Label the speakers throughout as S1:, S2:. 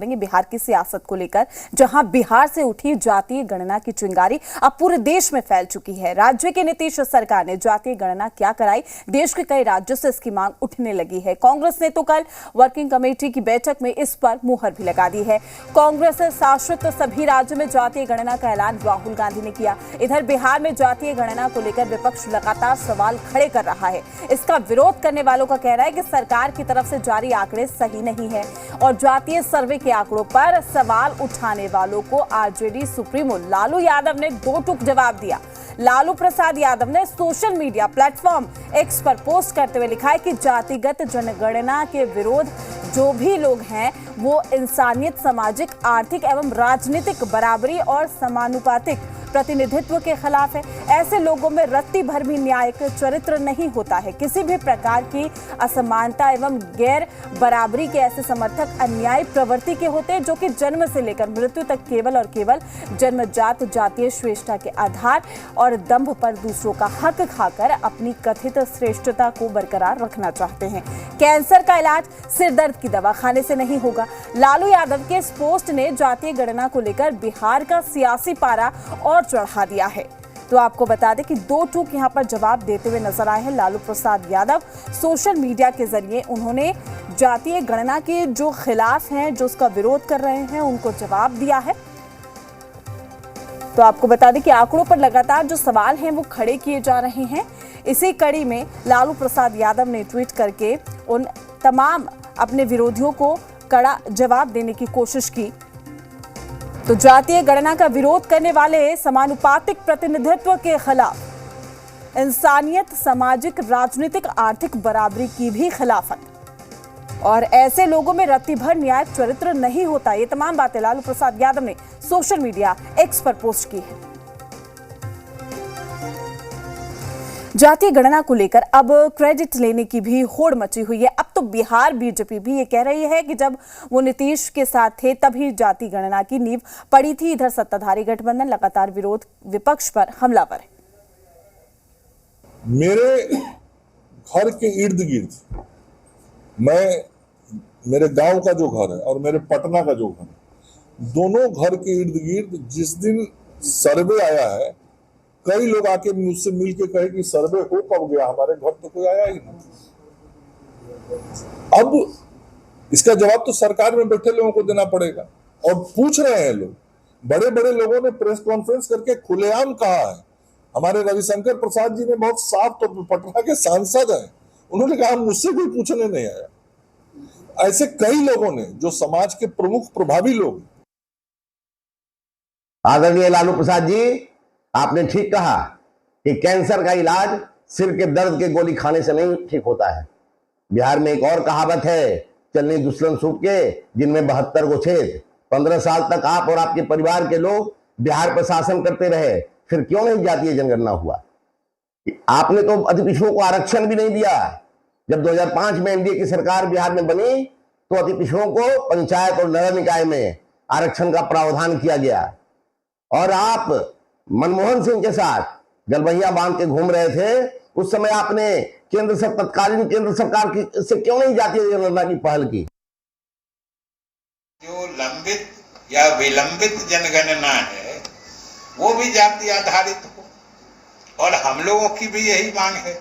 S1: बिहार की सियासत को लेकर, जहां बिहार से उठी जातीय गणना की चिंगारी अब पूरे देश में फैल चुकी है। राज्य की नीतीश सरकार ने जातीय गणना क्या कराई, देश के कई राज्यों से इसकी मांग उठने लगी है। कांग्रेस ने तो कल वर्किंग कमेटी की बैठक में इस पर मुहर भी लगा दी है। कांग्रेस शासित सभी राज्यों में जातीय गणना का ऐलान राहुल गांधी ने किया। इधर बिहार में जातीय गणना को लेकर विपक्ष लगातार सवाल खड़े कर रहा है। इसका विरोध करने वालों का कहना है कि सरकार की तरफ से जारी आंकड़े सही नहीं है और जातीय सर्वे के आंकड़ों पर सवाल उठाने वालों को आरजेडी सुप्रीमो लालू यादव ने दो टूक जवाब दिया। लालू प्रसाद यादव ने सोशल मीडिया प्लेटफॉर्म एक्स पर पोस्ट करते हुए लिखा है कि जातिगत जनगणना के विरोध जो भी लोग हैं वो इंसानियत, सामाजिक, आर्थिक एवं राजनीतिक बराबरी और समानुपातिक प्रतिनिधित्व के खिलाफ है। ऐसे लोगों में रत्ती भर भी न्यायिक चरित्र नहीं होता है। किसी भी प्रकार की असमानता एवं गैर बराबरी के ऐसे समर्थक अन्यायी प्रवृत्ति के होते हैं जो कि जन्म से लेकर मृत्यु तक केवल और केवल जन्मजात जातीय श्रेष्ठता के आधार और दंभ पर दूसरों का हक खाकर अपनी कथित श्रेष्ठता को बरकरार रखना चाहते हैं। कैंसर का इलाज सिरदर्द की दवा खाने से नहीं होगा। लालू यादव के इस पोस्ट ने जातीय गणना को लेकर बिहार का सियासी पारा और चढ़ा दिया है। तो आपको बता दें कि दो टूक यहां पर जवाब देते हुए नजर आए हैं लालू प्रसाद यादव। सोशल मीडिया के जरिए उन्होंने जातीय गणना के जो खिलाफ हैं, जो उसका विरोध कर रहे हैं, उनको जवाब दिया है। तो आपको बता दें कि आंकड़ों पर लगातार जो सवाल हैं वो खड़े किए जा रहे हैं। इसी कड़ी में लालू प्रसाद यादव ने ट्वीट करके उन तमाम अपने विरोधियों को कड़ा जवाब देने की कोशिश की। तो जातीय गणना का विरोध करने वाले समानुपातिक प्रतिनिधित्व के खिलाफ, इंसानियत, सामाजिक, राजनीतिक, आर्थिक बराबरी की भी खिलाफत और ऐसे लोगों में रत्ती भर न्यायिक चरित्र नहीं होता। ये तमाम बातें लालू प्रसाद यादव ने सोशल मीडिया एक्स पर पोस्ट की है। जातीय गणना को लेकर अब क्रेडिट लेने की भी होड़ मची हुई है। अब तो बिहार बीजेपी भी ये कह रही है कि जब वो नीतीश के साथ थे तभी जातीय गणना की नींव पड़ी थी। इधर सत्ताधारी गठबंधन लगातार विरोध विपक्ष पर हमलावर है।
S2: मेरे घर के इर्द गिर्द, मेरे गांव का जो घर है और मेरे पटना का जो घर है, दोनों घर के इर्द गिर्द जिस दिन सर्वे आया है, कई लोग आके मुझसे मिलके कहे कि सर्वे हो कब गया, हमारे घर तो कोई आया ही नहीं। अब इसका जवाब तो सरकार में बैठे लोगों को देना पड़ेगा और पूछ रहे हैं लोग। बड़े बड़े लोगों ने प्रेस कॉन्फ्रेंस करके खुलेआम कहा है। हमारे रविशंकर प्रसाद जी ने बहुत साफ तौर पर, पटना के सांसद हैं, उन्होंने कहा मुझसे कोई पूछने नहीं आया। ऐसे कई लोगों ने, जो समाज के प्रमुख प्रभावी लोग।
S3: आदरणीय लालू प्रसाद जी, आपने ठीक कहा कि कैंसर का इलाज सिर के दर्द के गोली खाने से नहीं ठीक होता है। बिहार में एक और कहावत है, चलनी दुश्मन सूख के जिनमें 72 गो छेद। 15 साल तक आप और आपके परिवार के लोग बिहार पर शासन करते रहे, फिर क्यों नहीं जातीय जनगणना हुआ? आपने तो अतिपिछड़ों को आरक्षण भी नहीं दिया। जब 2005 में एनडीए की सरकार बिहार में बनी तो अतिपिछड़ों को पंचायत और नगर निकाय में आरक्षण का प्रावधान किया गया और आप मनमोहन सिंह के साथ गलबहिया बांध के घूम रहे थे। उस समय आपने तत्कालीन केंद्र सरकार की से क्यों नहीं जातीय जनगणना की पहल की?
S4: जो लंबित या विलंबित जनगणना है वो भी जाति आधारित हो और हम लोगों की भी यही मांग है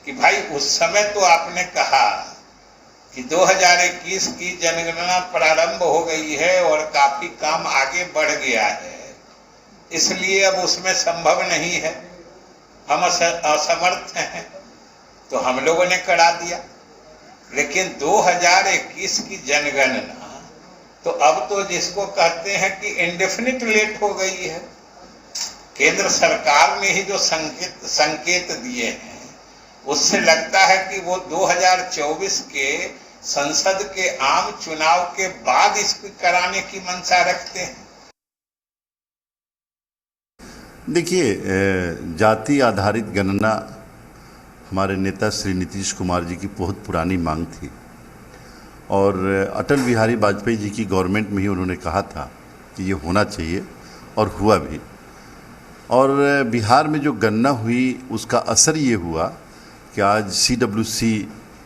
S4: कि भाई उस समय तो आपने कहा कि 2021 की जनगणना प्रारंभ हो गई है और काफी काम आगे बढ़ गया है, इसलिए अब उसमें संभव नहीं है, हम असमर्थ हैं, तो हम लोगों ने करा दिया। लेकिन 2021 की जनगणना तो अब तो जिसको कहते हैं कि इंडेफिनिट लेट हो गई है। केंद्र सरकार ने ही जो संकेत दिए हैं उससे लगता है कि वो 2024 के संसद के आम चुनाव के बाद इसको कराने की मंशा रखते हैं।
S5: देखिए, जाति आधारित गणना हमारे नेता श्री नीतीश कुमार जी की बहुत पुरानी मांग थी और अटल बिहारी वाजपेयी जी की गवर्नमेंट में ही उन्होंने कहा था कि ये होना चाहिए और हुआ भी। और बिहार में जो गणना हुई उसका असर ये हुआ कि आज CWC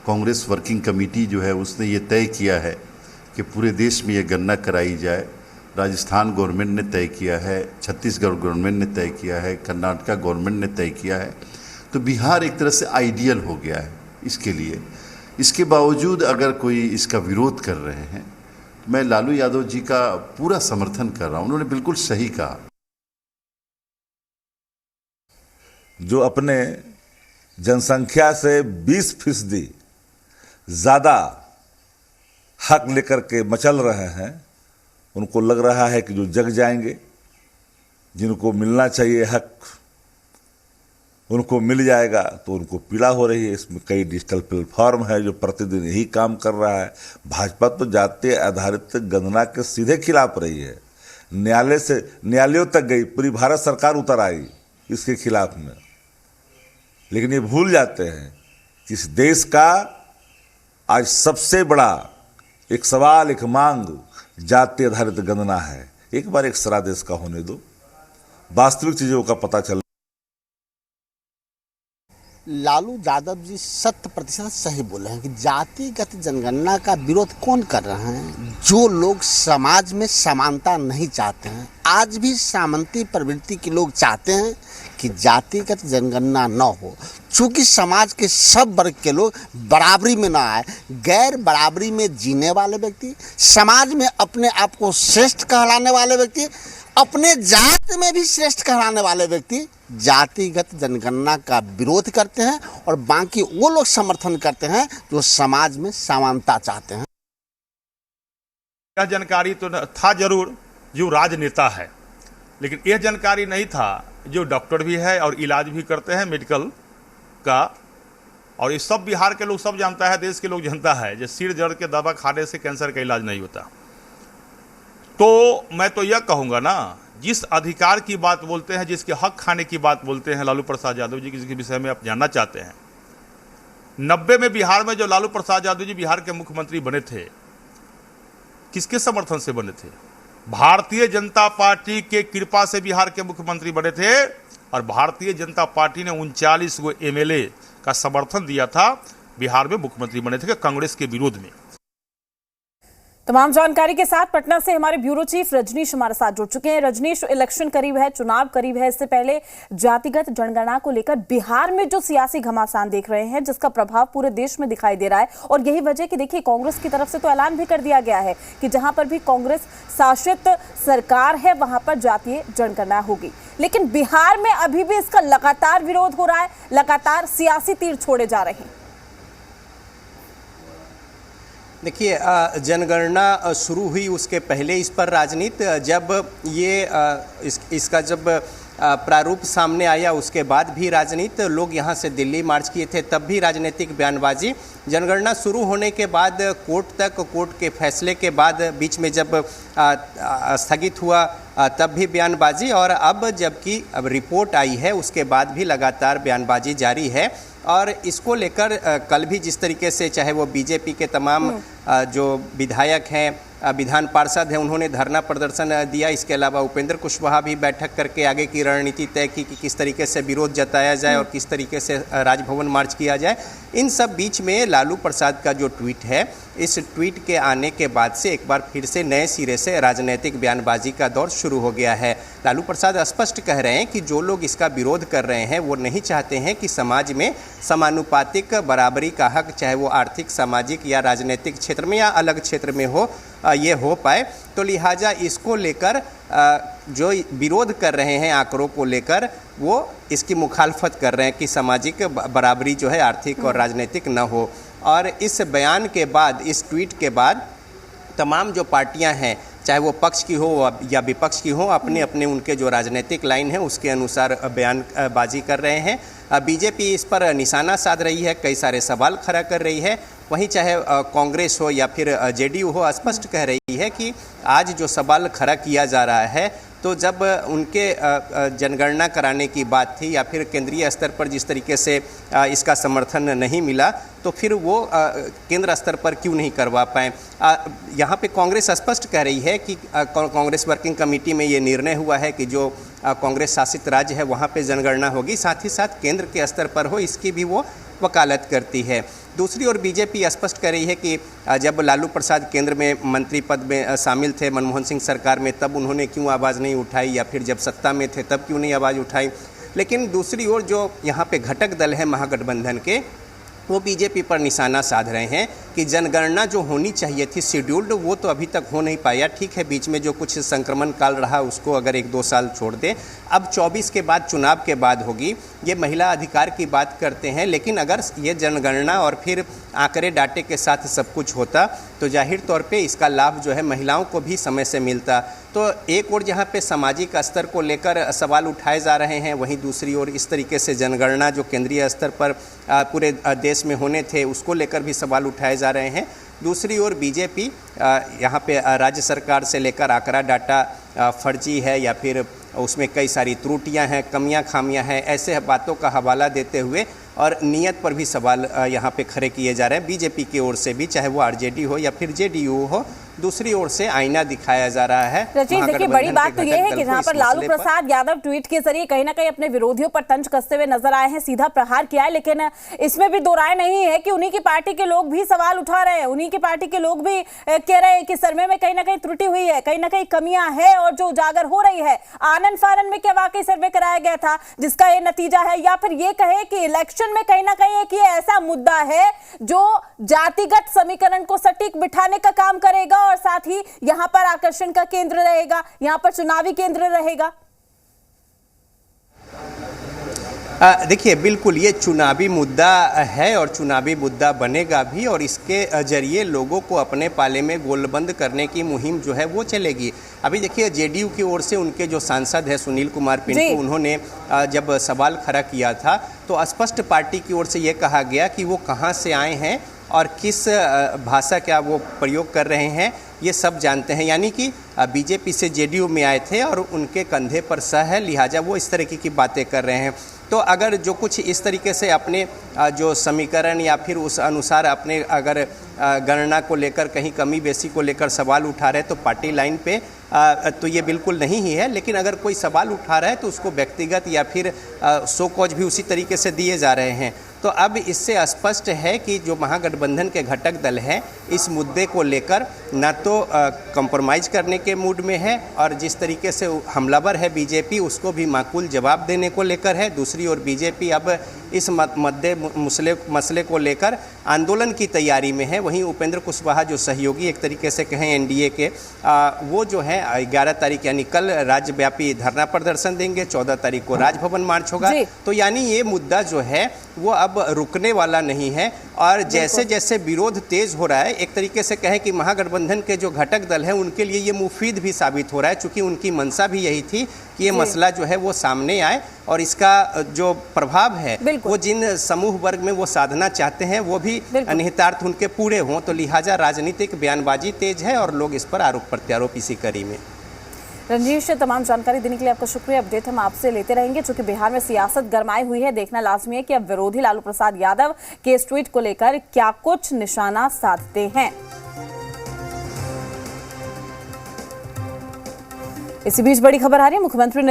S5: कांग्रेस वर्किंग कमेटी जो है उसने ये तय किया है कि पूरे देश में ये गणना कराई जाए। राजस्थान गवर्नमेंट ने तय किया है, छत्तीसगढ़ गवर्नमेंट ने तय किया है, कर्नाटका गवर्नमेंट ने तय किया है, तो बिहार एक तरह से आइडियल हो गया है इसके लिए। इसके बावजूद अगर कोई इसका विरोध कर रहे हैं, मैं लालू यादव जी का पूरा समर्थन कर रहा हूँ। उन्होंने बिल्कुल सही कहा।
S6: जो अपने जनसंख्या से 20% ज़्यादा हक लेकर के मचल रहे हैं, उनको लग रहा है कि जो जग जाएंगे, जिनको मिलना चाहिए हक उनको मिल जाएगा, तो उनको पीड़ा हो रही है। इसमें कई डिजिटल प्लेटफॉर्म है जो प्रतिदिन यही काम कर रहा है। भाजपा तो जाति आधारित गणना के सीधे खिलाफ रही है, न्यायालयों तक गई, पूरी भारत सरकार उतर आई इसके खिलाफ में। लेकिन ये भूल जाते हैं कि इस देश का आज सबसे बड़ा एक सवाल, एक मांग जाति आधारित गणना है। एक बार एक सारा देश का होने दो, वास्तविक चीजों का पता चल।
S7: लालू यादव जी 100% सही बोले हैं कि जातिगत जनगणना का विरोध कौन कर रहे हैं? जो लोग समाज में समानता नहीं चाहते हैं। आज भी सामंती प्रवृत्ति के लोग चाहते हैं कि जातिगत जनगणना न हो, चूँकि समाज के सब वर्ग के लोग बराबरी में ना आए। गैर बराबरी में जीने वाले व्यक्ति, समाज में अपने आप को श्रेष्ठ कहलाने वाले व्यक्ति, अपने जात में भी श्रेष्ठ कहलाने वाले व्यक्ति जातिगत जनगणना का विरोध करते हैं, और बाकी वो लोग समर्थन करते हैं जो समाज में समानता चाहते हैं।
S8: यह जानकारी तो था जरूर जो राजनेता है, लेकिन यह जानकारी नहीं था जो डॉक्टर भी है और इलाज भी करते हैं मेडिकल का। और ये सब बिहार के लोग सब जानता है, देश के लोग जानता है जो सिर दर्द के दवा खाने से कैंसर का इलाज नहीं होता। तो मैं तो यह कहूँगा ना, जिस अधिकार की बात बोलते हैं, जिसके हक खाने की बात बोलते हैं लालू प्रसाद यादव जी, जिसके विषय में आप जानना चाहते हैं, 90 में बिहार में जो लालू प्रसाद यादव जी बिहार के मुख्यमंत्री बने थे, किसके समर्थन से बने थे? भारतीय जनता पार्टी के कृपा से बिहार के मुख्यमंत्री बने थे। और भारतीय जनता पार्टी ने 39 गो MLA का समर्थन दिया था, बिहार में मुख्यमंत्री बने थे कांग्रेस के विरोध में।
S1: तमाम जानकारी के साथ पटना से हमारे ब्यूरो चीफ रजनीश हमारे साथ जुड़ चुके हैं। रजनीश, इलेक्शन करीब है, चुनाव करीब है, इससे पहले जातिगत जनगणना को लेकर बिहार में जो सियासी घमासान देख रहे हैं, जिसका प्रभाव पूरे देश में दिखाई दे रहा है, और यही वजह कि देखिए कांग्रेस की तरफ से तो ऐलान भी कर दिया गया है कि जहां पर भी कांग्रेस शासित सरकार है वहां पर जातीय जनगणना होगी। लेकिन बिहार में अभी भी इसका लगातार विरोध हो रहा है, लगातार सियासी तीर छोड़े जा रहे हैं।
S9: देखिए, जनगणना शुरू हुई उसके पहले इस पर राजनीति, जब ये इसका जब प्रारूप सामने आया उसके बाद भी राजनीति, लोग यहाँ से दिल्ली मार्च किए थे तब भी राजनीतिक बयानबाजी। जनगणना शुरू होने के बाद कोर्ट के फैसले के बाद बीच में जब स्थगित हुआ तब भी बयानबाजी, और अब जबकि अब रिपोर्ट आई है उसके बाद भी लगातार बयानबाजी जारी है। और इसको लेकर कल भी जिस तरीके से चाहे वो बीजेपी के तमाम जो विधायक हैं, विधान पार्षद हैं, उन्होंने धरना प्रदर्शन दिया। इसके अलावा उपेंद्र कुशवाहा भी बैठक करके आगे की रणनीति तय की कि किस तरीके से विरोध जताया जाए और किस तरीके से राजभवन मार्च किया जाए। इन सब बीच में लालू प्रसाद का जो ट्वीट है, इस ट्वीट के आने के बाद से एक बार फिर से नए सिरे से राजनीतिक बयानबाजी का दौर शुरू हो गया है। लालू प्रसाद स्पष्ट कह रहे हैं कि जो लोग इसका विरोध कर रहे हैं वो नहीं चाहते हैं कि समाज में समानुपातिक बराबरी का हक, चाहे वो आर्थिक, सामाजिक या राजनीतिक क्षेत्र में या अलग क्षेत्र में हो, ये हो पाए। तो लिहाजा इसको लेकर जो विरोध कर रहे हैं आंकड़ों को लेकर, वो इसकी मुखालफत कर रहे हैं कि सामाजिक बराबरी जो है आर्थिक और राजनीतिक न हो। और इस बयान के बाद, इस ट्वीट के बाद तमाम जो पार्टियां हैं, चाहे वो पक्ष की हो या विपक्ष की हो, अपने अपने उनके जो राजनीतिक लाइन है उसके अनुसार बयानबाजी कर रहे हैं। बीजेपी इस पर निशाना साध रही है, कई सारे सवाल खड़ा कर रही है। वहीं चाहे कांग्रेस हो या फिर जेडीयू हो, स्पष्ट कह रही है कि आज जो सवाल खड़ा किया जा रहा है, तो जब उनके जनगणना कराने की बात थी या फिर केंद्रीय स्तर पर जिस तरीके से इसका समर्थन नहीं मिला, तो फिर वो केंद्र स्तर पर क्यों नहीं करवा पाए। यहाँ पे कांग्रेस स्पष्ट कह रही है कि कांग्रेस वर्किंग कमेटी में ये निर्णय हुआ है कि जो कांग्रेस शासित राज्य है वहाँ पे जनगणना होगी, साथ ही साथ केंद्र के स्तर पर हो, इसकी भी वो वकालत करती है। दूसरी ओर बीजेपी स्पष्ट कर रही है कि जब लालू प्रसाद केंद्र में मंत्री पद में शामिल थे मनमोहन सिंह सरकार में, तब उन्होंने क्यों आवाज़ नहीं उठाई, या फिर जब सत्ता में थे तब क्यों नहीं आवाज़ उठाई। लेकिन दूसरी ओर जो यहाँ पे घटक दल है महागठबंधन के, वो बीजेपी पर निशाना साध रहे हैं कि जनगणना जो होनी चाहिए थी शेड्यूल्ड, वो तो अभी तक हो नहीं पाया। ठीक है, बीच में जो कुछ संक्रमण काल रहा उसको अगर 1-2 साल छोड़ दें, अब 24 के बाद चुनाव के बाद होगी। ये महिला अधिकार की बात करते हैं, लेकिन अगर ये जनगणना और फिर आंकड़े डाटे के साथ सब कुछ होता तो जाहिर तौर पे इसका लाभ जो है महिलाओं को भी समय से मिलता। तो एक और जहाँ पे सामाजिक स्तर को लेकर सवाल उठाए जा रहे हैं, वहीं दूसरी ओर इस तरीके से जनगणना जो केंद्रीय स्तर पर पूरे देश में होने थे उसको लेकर भी सवाल उठाए जा रहे हैं। दूसरी ओर बीजेपी यहाँ पे राज्य सरकार से लेकर आंकड़ा डाटा फर्जी है या फिर उसमें कई सारी त्रुटियां हैं, कमियां खामियां हैं, ऐसे बातों का हवाला देते हुए और नियत पर भी सवाल यहाँ पे खड़े किए जा रहे हैं बीजेपी की ओर से भी, चाहे वो आरजेडी हो या फिर जेडीयू हो। दूसरी ओर से आईना दिखाया जा रहा है।
S1: रचित, देखिए बड़ी बात तो ये है कि जहां पर लालू प्रसाद यादव ट्वीट के जरिए कहीं ना कहीं अपने विरोधियों पर तंज कसते हुए नजर आए हैं, सीधा प्रहार किया है, लेकिन इसमें भी दो राय नहीं है कि उन्हीं की पार्टी के लोग भी सवाल उठा रहे हैं, उन्हीं की पार्टी के लोग भी कह रहे हैं कि सर्वे में कहीं ना कहीं त्रुटि हुई है, कहीं ना कहीं कमियां है और जो उजागर हो रही है। आनन फानन में क्या वाकई सर्वे कराया गया था जिसका ये नतीजा है, या फिर ये कहे कि इलेक्शन में कहीं ना कहीं एक ये ऐसा मुद्दा है जो जातिगत समीकरण को सटीक बिठाने का काम करेगा और साथ ही यहां पर आकर्षण का केंद्र रहेगा, यहां पर चुनावी केंद्र रहेगा।
S9: देखिए, बिल्कुल ये चुनावी मुद्दा है और चुनावी मुद्दा बनेगा भी, और इसके जरिए लोगों को अपने पाले में गोलबंद करने की मुहिम जो है वो चलेगी। अभी देखिए जेडीयू की ओर से उनके जो सांसद है सुनील कुमार पिंटू, उन्होंने जब सवाल खड़ा किया था तो स्पष्ट पार्टी की ओर से ये कहा गया कि वो कहाँ से आए हैं और किस भाषा का वो प्रयोग कर रहे हैं ये सब जानते हैं। यानी कि बीजेपी से जेडीयू में आए थे और उनके कंधे पर सह है, लिहाजा वो इस तरीके की बातें कर रहे हैं। तो अगर जो कुछ इस तरीके से अपने जो समीकरण या फिर उस अनुसार अपने अगर गणना को लेकर कहीं कमी बेसी को लेकर सवाल उठा रहे तो पार्टी लाइन पे तो ये बिल्कुल नहीं ही है। लेकिन अगर कोई सवाल उठा रहा है तो उसको व्यक्तिगत या फिर शो कॉज भी उसी तरीके से दिए जा रहे हैं। तो अब इससे स्पष्ट है कि जो महागठबंधन के घटक दल हैं इस मुद्दे को लेकर न तो कंप्रोमाइज़ करने के मूड में है, और जिस तरीके से हमलावर है बीजेपी उसको भी माकूल जवाब देने को लेकर है। दूसरी ओर बीजेपी अब इस मद्दे मसले को लेकर आंदोलन की तैयारी में है। वहीं उपेंद्र कुशवाहा जो सहयोगी एक तरीके से कहें एनडीए के, वो जो है 11 तारीख यानी कल राज्यव्यापी धरना प्रदर्शन देंगे, 14 तारीख को राजभवन मार्च होगा। तो यानी ये मुद्दा जो है वो अब रुकने वाला नहीं है, और जैसे जैसे विरोध तेज हो रहा है एक तरीके से कहें कि महागठबंधन के जो घटक दल हैं उनके लिए ये मुफीद भी साबित हो रहा है, चूंकि उनकी मंशा भी यही थी कि ये मसला जो है वो सामने आए और इसका जो प्रभाव है वो जिन समूह वर्ग में वो साधना चाहते हैं वो भी निहितार्थ उनके पूरे हों। तो लिहाजा राजनीतिक बयानबाजी तेज है और लोग इस पर आरोप प्रत्यारोप इसी कड़ी में।
S1: रंजीश, तमाम जानकारी देने के लिए आपका शुक्रिया। अपडेट हम आपसे लेते रहेंगे। चूंकि बिहार में सियासत गरमाई हुई है, देखना लाजमी है कि अब विरोधी लालू प्रसाद यादव के इस ट्वीट को लेकर क्या कुछ निशाना साधते हैं। इसी बीच बड़ी खबर आ रही है, मुख्यमंत्री